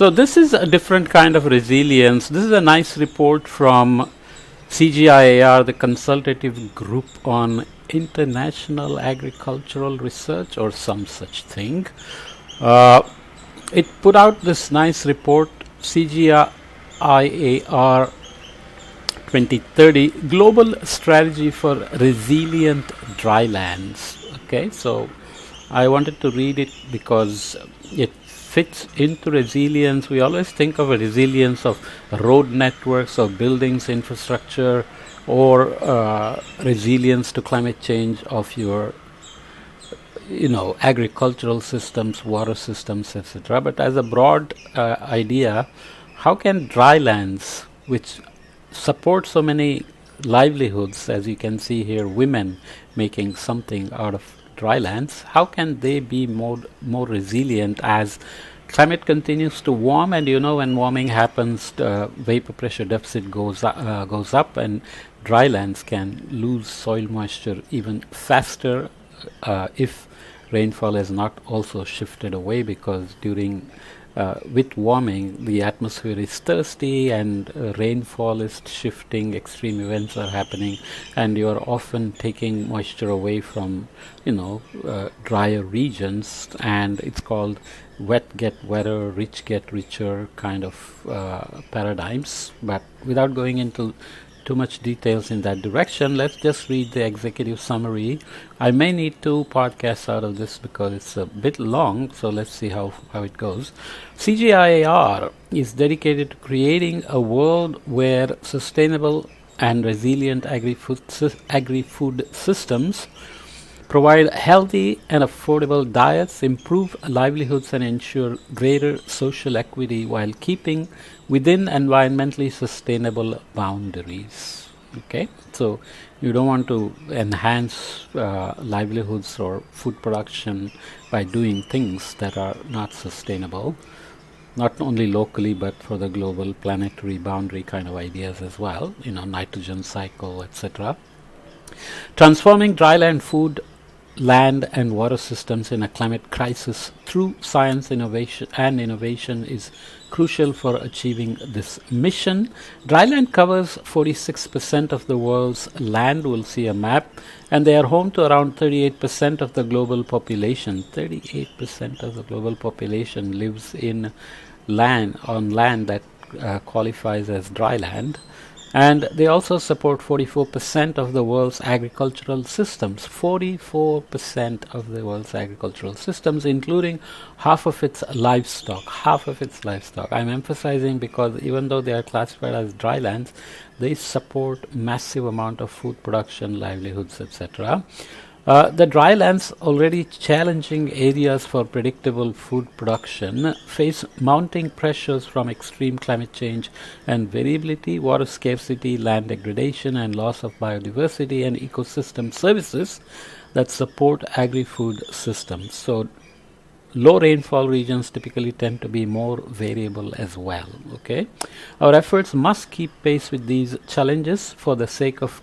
So this is a different kind of resilience. This is a nice report from CGIAR, the consultative group on international agricultural research or some such thing. Uh, it put out this nice report, CGIAR 2030 Global Strategy for Resilient Drylands. Okay, so I wanted to read it because it fits into resilience. We always think of a resilience of road networks or buildings, infrastructure, or resilience to climate change of your agricultural systems, water systems, etc. But as a broad idea, how can drylands, which support so many livelihoods, as you can see here, women making something out of drylands, how can they be more resilient as climate continues to warm? And when warming happens, vapor pressure deficit goes up, and drylands can lose soil moisture even faster if rainfall is not also shifted away, because with warming the atmosphere is thirsty and rainfall is shifting, extreme events are happening, and you are often taking moisture away from drier regions, and it's called wet get wetter, rich get richer kind of paradigms. But without going into too much details in that direction, let's just read the executive summary. I may need 2 podcasts out of this because it's a bit long, so let's see how it goes. CGIAR is dedicated to creating a world where sustainable and resilient agri-food systems provide healthy and affordable diets, improve livelihoods, and ensure greater social equity while keeping within environmentally sustainable boundaries. Okay, so you don't want to enhance livelihoods or food production by doing things that are not sustainable, not only locally but for the global planetary boundary kind of ideas as well, nitrogen cycle, etc. Transforming dryland food, land and water systems in a climate crisis through science innovation is crucial for achieving this mission. Dryland covers 46% of the world's land. We'll see a map, and they are home to around 38% of the global population. 38% of the global population lives on land that qualifies as dryland. And they also support 44% of the world's agricultural systems. 44% of the world's agricultural systems, including half of its livestock. I'm emphasizing because even though they are classified as drylands, they support massive amount of food production, livelihoods, etc. The drylands, already challenging areas for predictable food production, face mounting pressures from extreme climate change and variability, water scarcity, land degradation, and loss of biodiversity and ecosystem services that support agri-food systems. So low rainfall regions typically tend to be more variable as well. Okay, our efforts must keep pace with these challenges for the sake of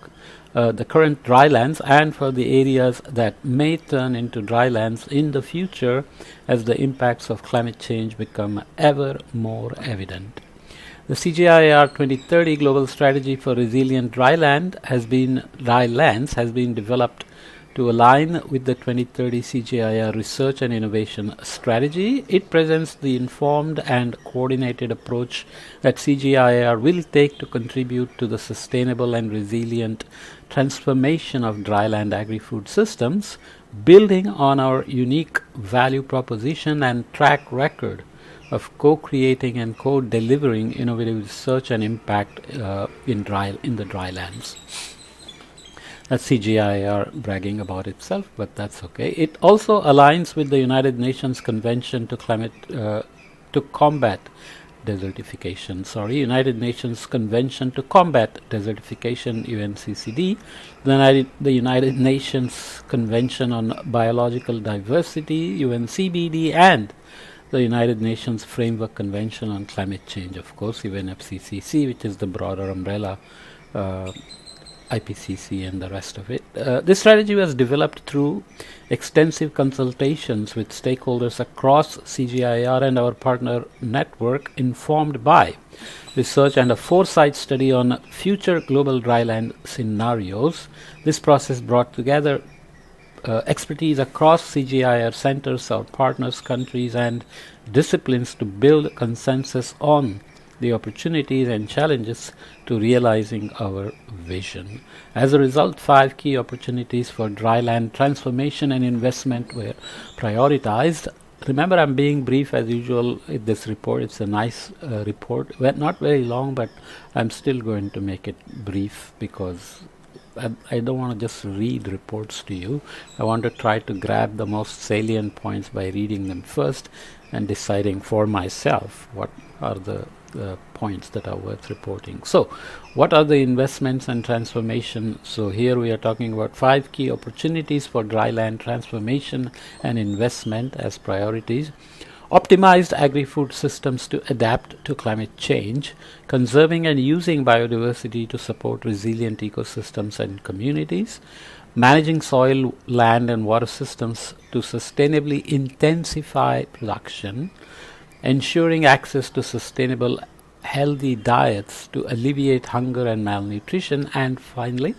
the current drylands and for the areas that may turn into drylands in the future as the impacts of climate change become ever more evident. The CGIAR 2030 Global Strategy for Resilient Drylands has been developed to align with the 2030 CGIAR Research and Innovation Strategy. It presents the informed and coordinated approach that CGIAR will take to contribute to the sustainable and resilient transformation of dryland agri-food systems, building on our unique value proposition and track record of co-creating and co-delivering innovative research and impact in the drylands. That's CGIAR bragging about itself, but that's okay. It also aligns with the United Nations Convention to combat desertification. United Nations Convention to Combat Desertification, UNCCD, the United Nations Convention on Biological Diversity, UNCBD, and the United Nations Framework Convention on Climate Change, of course, UNFCCC, which is the broader umbrella IPCC and the rest of it. This strategy was developed through extensive consultations with stakeholders across CGIAR and our partner network, informed by research and a foresight study on future global dryland scenarios. This process brought together expertise across CGIAR centers, our partners, countries, and disciplines to build consensus on the opportunities and challenges to realizing our vision. As a result, 5 key opportunities for dryland transformation and investment were prioritized. Remember, I'm being brief as usual in this report. It's a nice report. Well, not very long, but I'm still going to make it brief because I don't want to just read reports to you. I want to try to grab the most salient points by reading them first and deciding for myself what are the points that are worth reporting. So, what are the investments and transformation? So here we are talking about 5 key opportunities for dryland transformation and investment as priorities. Optimized agri-food systems to adapt to climate change, conserving and using biodiversity to support resilient ecosystems and communities, managing soil, land and water systems to sustainably intensify production, ensuring access to sustainable healthy diets to alleviate hunger and malnutrition, and finally,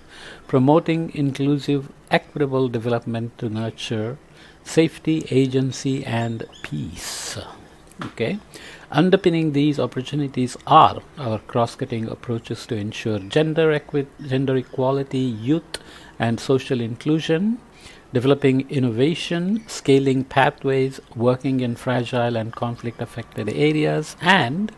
promoting inclusive, equitable development to nurture safety, agency, and peace. Okay. Underpinning these opportunities are our cross-cutting approaches to ensure gender equality, youth and social inclusion, developing innovation, scaling pathways, working in fragile and conflict-affected areas, and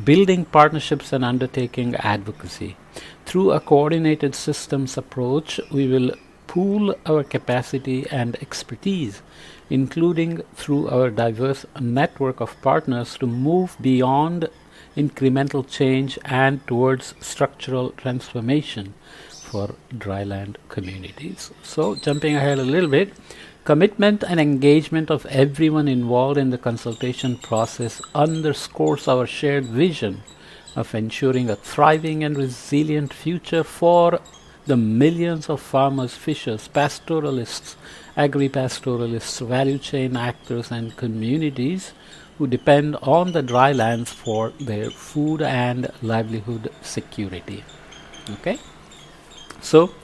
building partnerships and undertaking advocacy. Through a coordinated systems approach, we will pool our capacity and expertise, including through our diverse network of partners, to move beyond incremental change and towards structural transformation for dryland communities. So, jumping ahead a little bit, commitment and engagement of everyone involved in the consultation process underscores our shared vision of ensuring a thriving and resilient future for the millions of farmers, fishers, pastoralists, agri-pastoralists, value chain actors and communities who depend on the drylands for their food and livelihood security. Okay? So,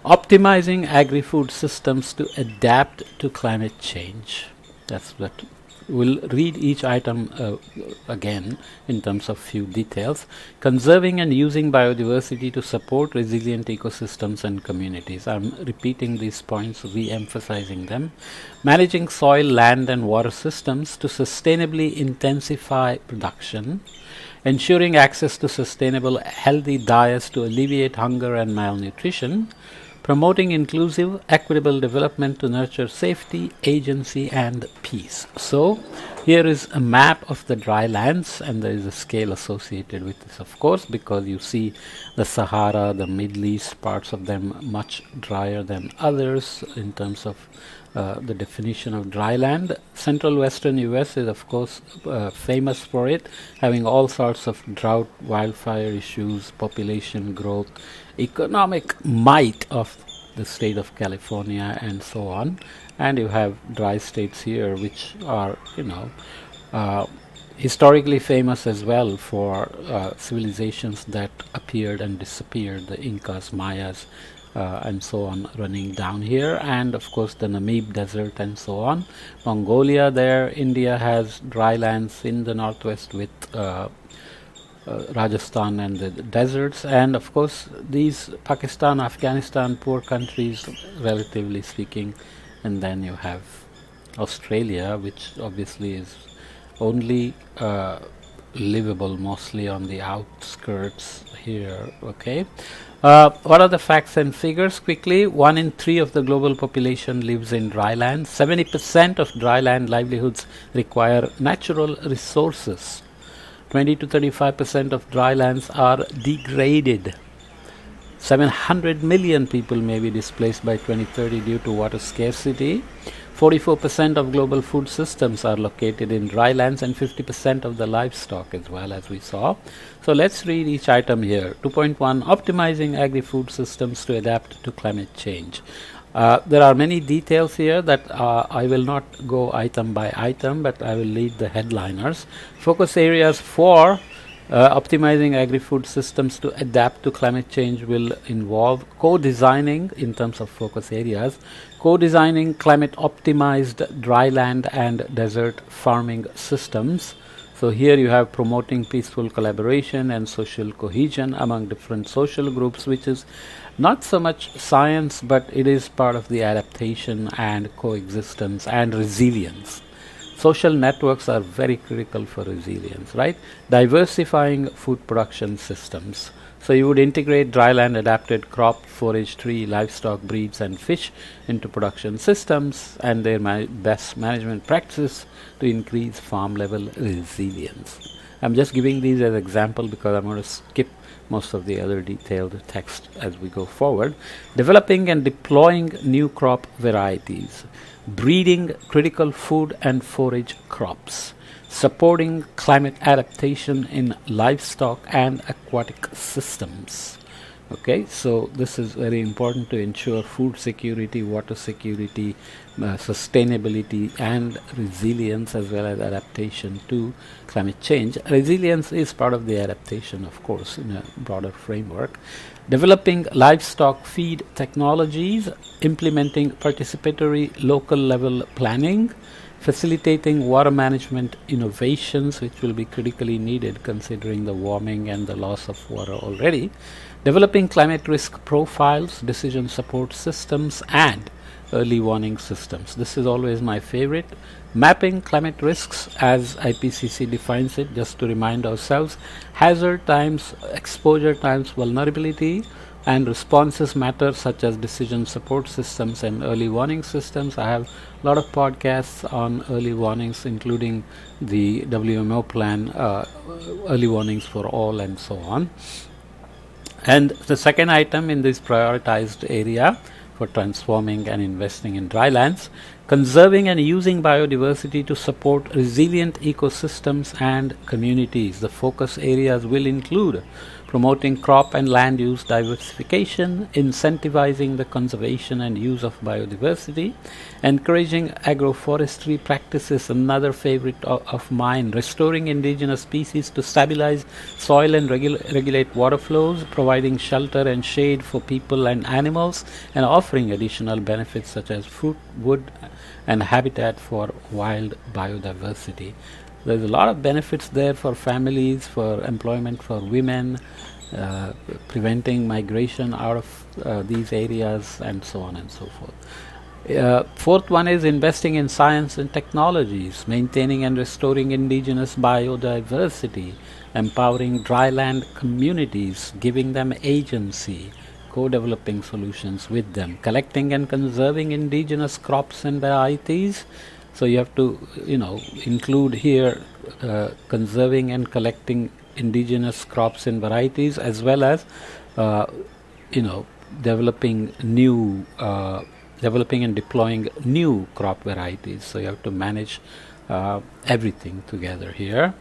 optimizing agri-food systems to adapt to climate change. That's what we'll read each item again in terms of few details. Conserving and using biodiversity to support resilient ecosystems and communities. I'm repeating these points, re-emphasizing them. Managing soil, land and water systems to sustainably intensify production. Ensuring access to sustainable, healthy diets to alleviate hunger and malnutrition. Promoting inclusive, equitable development to nurture safety, agency, and peace. So, here is a map of the drylands, and there is a scale associated with this, of course, because you see the Sahara, the Middle East, parts of them much drier than others in terms of the definition of dryland. Central Western US is, of course, famous for it, having all sorts of drought, wildfire issues, population growth, economic might of the state of California and so on. And you have dry states here which are, historically famous as well for civilizations that appeared and disappeared, the Incas, Mayas, and so on, running down here, and of course the Namib Desert and so on. Mongolia there, India has drylands in the northwest with Rajasthan and the deserts, and of course these Pakistan, Afghanistan, poor countries relatively speaking, and then you have Australia, which obviously is only livable mostly on the outskirts here. Okay, what are the facts and figures quickly? 1 in 3 of the global population lives in dryland. 70% of dryland livelihoods require natural resources. 20 to 35% of drylands are degraded. 700 million people may be displaced by 2030 due to water scarcity. 44% of global food systems are located in dry lands and 50% of the livestock as well, as we saw. So let's read each item here. 2.1, optimizing agri-food systems to adapt to climate change. There are many details here that I will not go item by item, but I will lead the headliners. Focus areas for optimizing agri-food systems to adapt to climate change will involve co-designing, in terms of focus areas, co-designing climate-optimized dry land and desert farming systems. So here you have promoting peaceful collaboration and social cohesion among different social groups, which is not so much science, but it is part of the adaptation and coexistence and resilience. Social networks are very critical for resilience, right? Diversifying food production systems. So you would integrate dryland adapted crop, forage, tree, livestock breeds and fish into production systems and their best management practices to increase farm level resilience. I'm just giving these as example because I'm going to skip most of the other detailed text as we go forward. Developing and deploying new crop varieties. Breeding critical food and forage crops, supporting climate adaptation in livestock and aquatic systems. Okay, so this is very important to ensure food security, water security, sustainability and resilience, as well as adaptation to climate change. Resilience is part of the adaptation, of course, in a broader framework. Developing livestock feed technologies, implementing participatory local level planning, facilitating water management innovations, which will be critically needed considering the warming and the loss of water already, developing climate risk profiles, decision support systems and early warning systems. This is always my favorite. Mapping climate risks as IPCC defines it, just to remind ourselves, hazard times, exposure times, vulnerability and responses matter, such as decision support systems and early warning systems. I have a lot of podcasts on early warnings, including the WMO plan, early warnings for all and so on. And the second item in this prioritized area for transforming and investing in drylands, conserving and using biodiversity to support resilient ecosystems and communities. The focus areas will include promoting crop and land use diversification, incentivizing the conservation and use of biodiversity, encouraging agroforestry practices, another favorite of mine, restoring indigenous species to stabilize soil and regulate water flows, providing shelter and shade for people and animals, and offering additional benefits such as fruit, wood, and habitat for wild biodiversity. There's a lot of benefits there for families, for employment for women, preventing migration out of these areas, and so on and so forth. Fourth one is investing in science and technologies, maintaining and restoring indigenous biodiversity, empowering dryland communities, giving them agency, co-developing solutions with them, collecting and conserving indigenous crops and varieties. So you have to, include here conserving and collecting indigenous crops and varieties, as well as, developing and deploying new crop varieties. So you have to manage everything together here.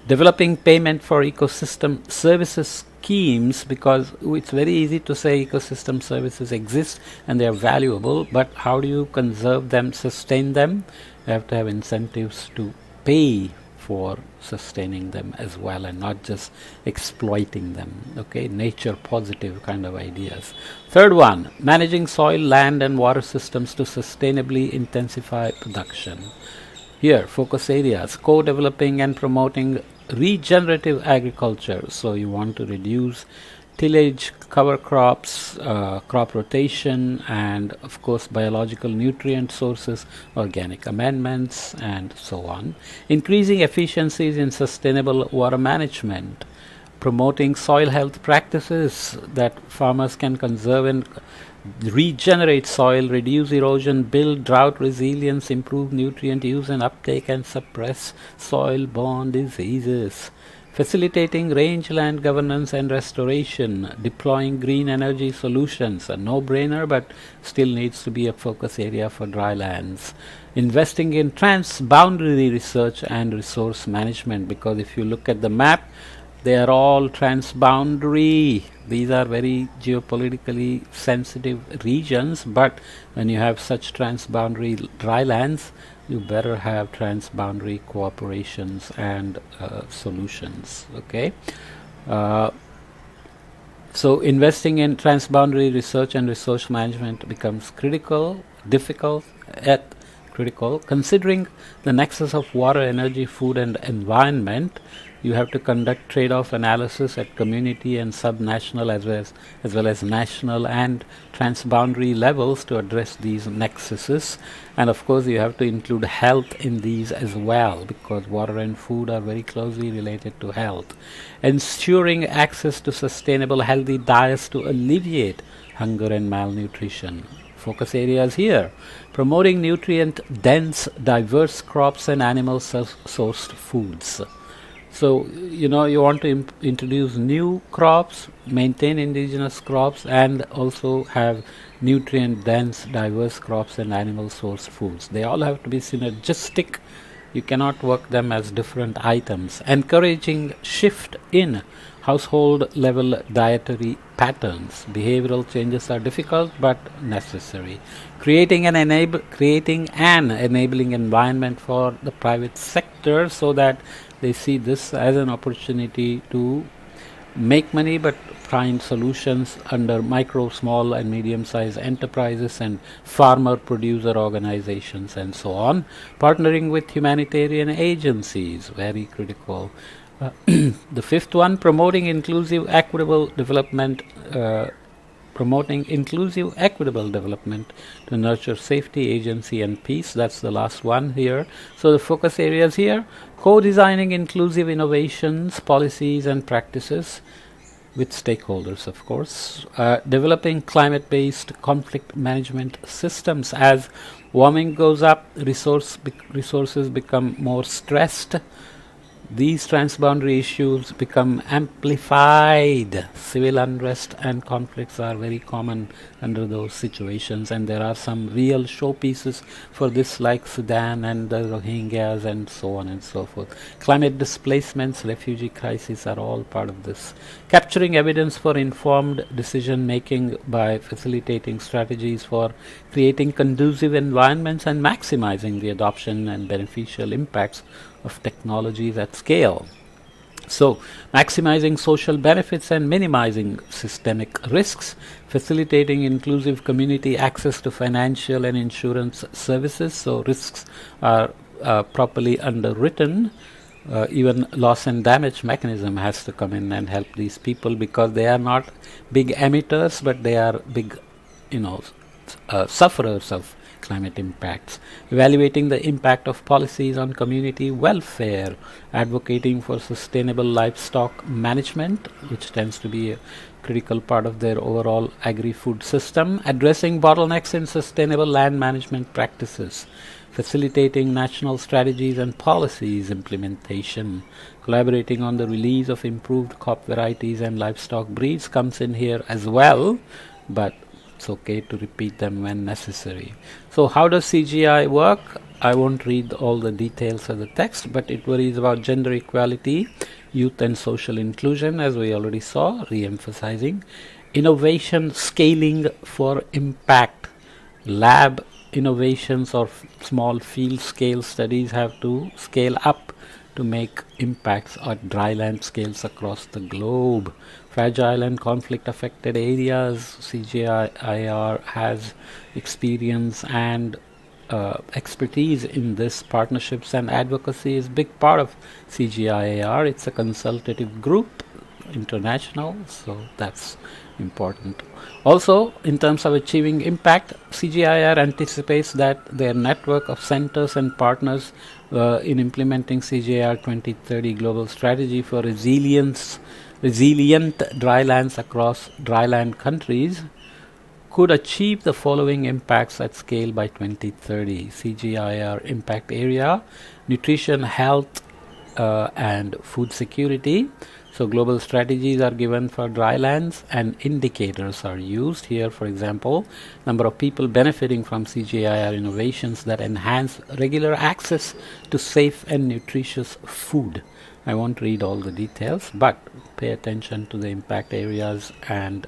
Developing payment for ecosystem services schemes, because it's very easy to say ecosystem services exist and they are valuable, but how do you conserve them, sustain them? You have to have incentives to pay for sustaining them as well, and not just exploiting them. Okay, nature positive kind of ideas. Third one, managing soil, land and water systems to sustainably intensify production. Here, focus areas, co-developing and promoting regenerative agriculture. So you want to reduce tillage, cover crops, crop rotation, and of course biological nutrient sources, organic amendments, and so on. Increasing efficiencies in sustainable water management, promoting soil health practices that farmers can conserve and regenerate soil, reduce erosion, build drought resilience, improve nutrient use and uptake, and suppress soil-borne diseases. facilitating rangeland governance and restoration, deploying green energy solutions, a no-brainer but still needs to be a focus area for drylands. Investing in transboundary research and resource management, because if you look at the map, they are all transboundary. These are very geopolitically sensitive regions, but when you have such transboundary drylands, you better have transboundary cooperations and solutions. Okay. So investing in transboundary research and resource management becomes critical, difficult, yet critical. Considering the nexus of water, energy, food and environment, you have to conduct trade-off analysis at community and subnational as well as national and transboundary levels to address these nexuses. And of course you have to include health in these as well, because water and food are very closely related to health. Ensuring access to sustainable healthy diets to alleviate hunger and malnutrition. Focus areas here: promoting nutrient dense diverse crops and animal sourced foods. So, you want to introduce new crops, maintain indigenous crops, and also have nutrient dense diverse crops and animal source foods. They all have to be synergistic. You cannot work them as different items. Encouraging shift in household level dietary patterns. Behavioral changes are difficult but necessary. Creating an enabling environment for the private sector so that they see this as an opportunity to make money but find solutions under micro, small and medium-sized enterprises and farmer producer organizations and so on. Partnering with humanitarian agencies, very critical. The fifth one, promoting inclusive equitable development to nurture safety, agency and peace. That's the last one here. So the focus areas here: co-designing inclusive innovations, policies and practices with stakeholders, of course. Developing climate-based conflict management systems. As warming goes up, resources become more stressed. These transboundary issues become amplified. Civil unrest and conflicts are very common under those situations, and there are some real showpieces for this, like Sudan and the Rohingyas and so on and so forth. Climate displacements, refugee crises are all part of this. Capturing evidence for informed decision making by facilitating strategies for creating conducive environments and maximizing the adoption and beneficial impacts of technologies at scale. So, maximizing social benefits and minimizing systemic risks, facilitating inclusive community access to financial and insurance services, so risks are properly underwritten. Even loss and damage mechanism has to come in and help these people, because they are not big emitters, but they are big, sufferers of climate impacts. Evaluating the impact of policies on community welfare, advocating for sustainable livestock management, which tends to be a critical part of their overall agri-food system, addressing bottlenecks in sustainable land management practices, facilitating national strategies and policies implementation, collaborating on the release of improved crop varieties and livestock breeds comes in here as well, but it's okay to repeat them when necessary. So how does CGI work? I won't read all the details of the text, but it worries about gender equality, youth and social inclusion, as we already saw, re-emphasizing innovation scaling for impact. Lab innovations or small field scale studies have to scale up to make impacts at dryland scales across the globe. Fragile and conflict affected areas, CGIAR has experience and expertise in this. Partnerships and advocacy is a big part of CGIAR. It's a consultative group, international, so that's important. Also, in terms of achieving impact, CGIAR anticipates that their network of centers and partners in implementing CGIAR 2030 global strategy for resilient drylands across dryland countries could achieve the following impacts at scale by 2030. CGIAR impact area: nutrition, health, and food security. So global strategies are given for drylands and indicators are used here. For example, number of people benefiting from CGIAR innovations that enhance regular access to safe and nutritious food. I won't read all the details, but pay attention to the impact areas, and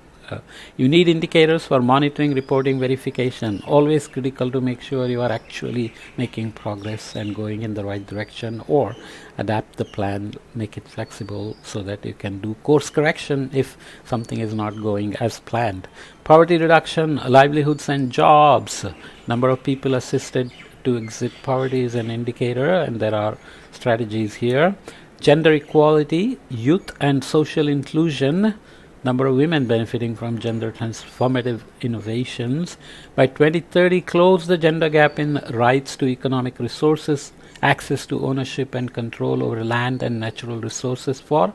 you need indicators for monitoring, reporting, verification. Always critical to make sure you are actually making progress and going in the right direction, or adapt the plan, make it flexible so that you can do course correction if something is not going as planned. Poverty reduction, livelihoods and jobs. Number of people assisted to exit poverty is an indicator, and there are strategies here. Gender equality, youth and social inclusion. Number of women benefiting from gender transformative innovations. By 2030, close the gender gap in rights to economic resources, access to ownership and control over land and natural resources for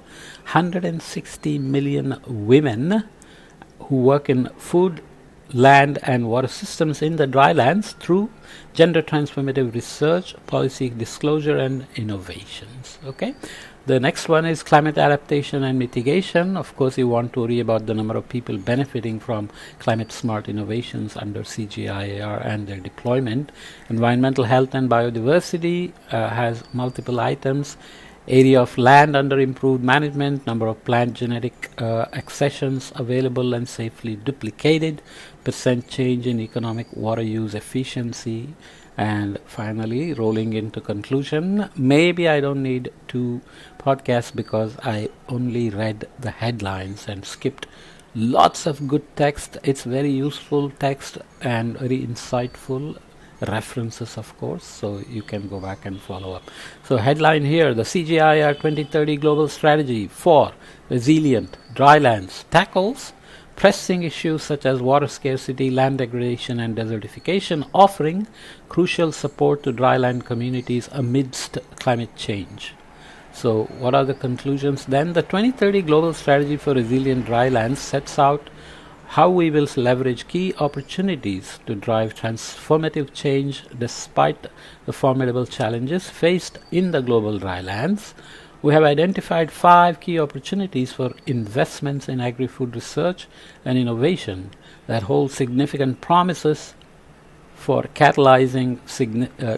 160 million women who work in food, land and water systems in the drylands through gender transformative research, policy disclosure and innovations. Okay. The next one is climate adaptation and mitigation. Of course, you want to worry about the number of people benefiting from climate smart innovations under CGIAR and their deployment. Environmental health and biodiversity has multiple items. Area of land under improved management, number of plant genetic accessions available and safely duplicated, percent change in economic water use efficiency, and finally rolling into conclusion. Maybe I don't need 2 podcasts because I only read the headlines and skipped lots of good text. It's very useful text and very insightful references, of course, so you can go back and follow up. So headline here, the CGIAR 2030 global strategy for resilient drylands tackles pressing issues such as water scarcity, land degradation and desertification, offering crucial support to dryland communities amidst climate change. So what are the conclusions then? The 2030 global strategy for resilient drylands sets out how we will leverage key opportunities to drive transformative change despite the formidable challenges faced in the global drylands. We have identified 5 key opportunities for investments in agri-food research and innovation that hold significant promises for catalyzing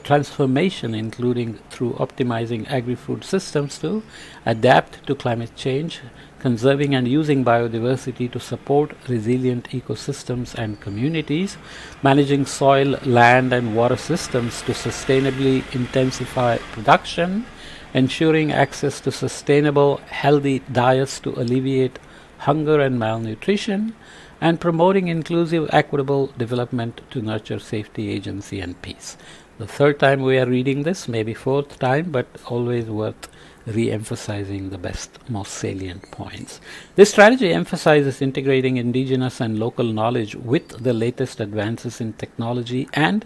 transformation, including through optimizing agri-food systems to adapt to climate change, conserving and using biodiversity to support resilient ecosystems and communities, managing soil, land and water systems to sustainably intensify production, ensuring access to sustainable, healthy diets to alleviate hunger and malnutrition, and promoting inclusive, equitable development to nurture safety, agency, and peace. The third time we are reading this, maybe fourth time, but always worth re-emphasizing the best, most salient points. This strategy emphasizes integrating indigenous and local knowledge with the latest advances in technology and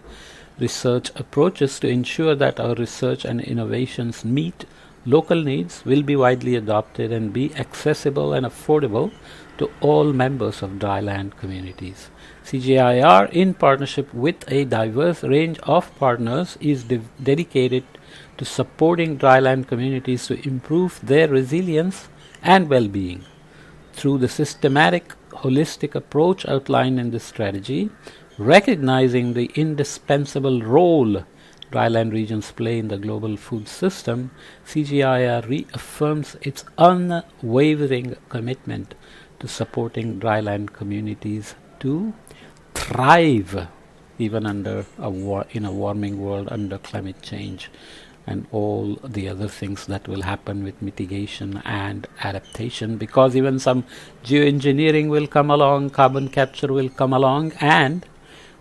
research approaches to ensure that our research and innovations meet local needs, will be widely adopted, and be accessible and affordable to all members of dryland communities. CGIAR, in partnership with a diverse range of partners, is dedicated to supporting dryland communities to improve their resilience and well-being. Through the systematic, holistic approach outlined in this strategy, recognizing the indispensable role dryland regions play in the global food system, CGIAR reaffirms its unwavering commitment to supporting dryland communities to thrive even under in a warming world, under climate change and all the other things that will happen with mitigation and adaptation, because even some geoengineering will come along, carbon capture will come along, and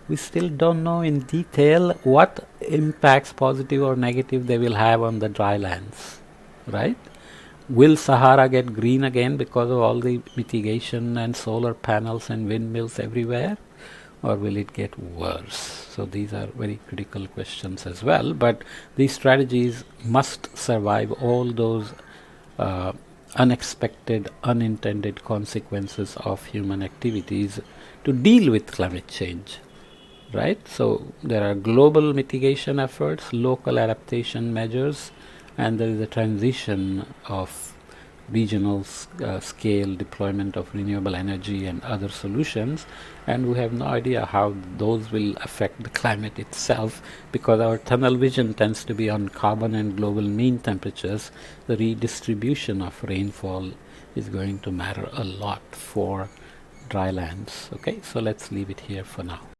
we still don't know in detail what impacts, positive or negative, they will have on the drylands, right? Will Sahara get green again because of all the mitigation and solar panels and windmills everywhere, or will it get worse? So these are very critical questions as well, but these strategies must survive all those unexpected, unintended consequences of human activities to deal with climate change. Right? So there are global mitigation efforts, local adaptation measures, and there is a transition of regional scale deployment of renewable energy and other solutions, and we have no idea how those will affect the climate itself, because our tunnel vision tends to be on carbon and global mean temperatures. The redistribution of rainfall is going to matter a lot for drylands. Okay, so let's leave it here for now.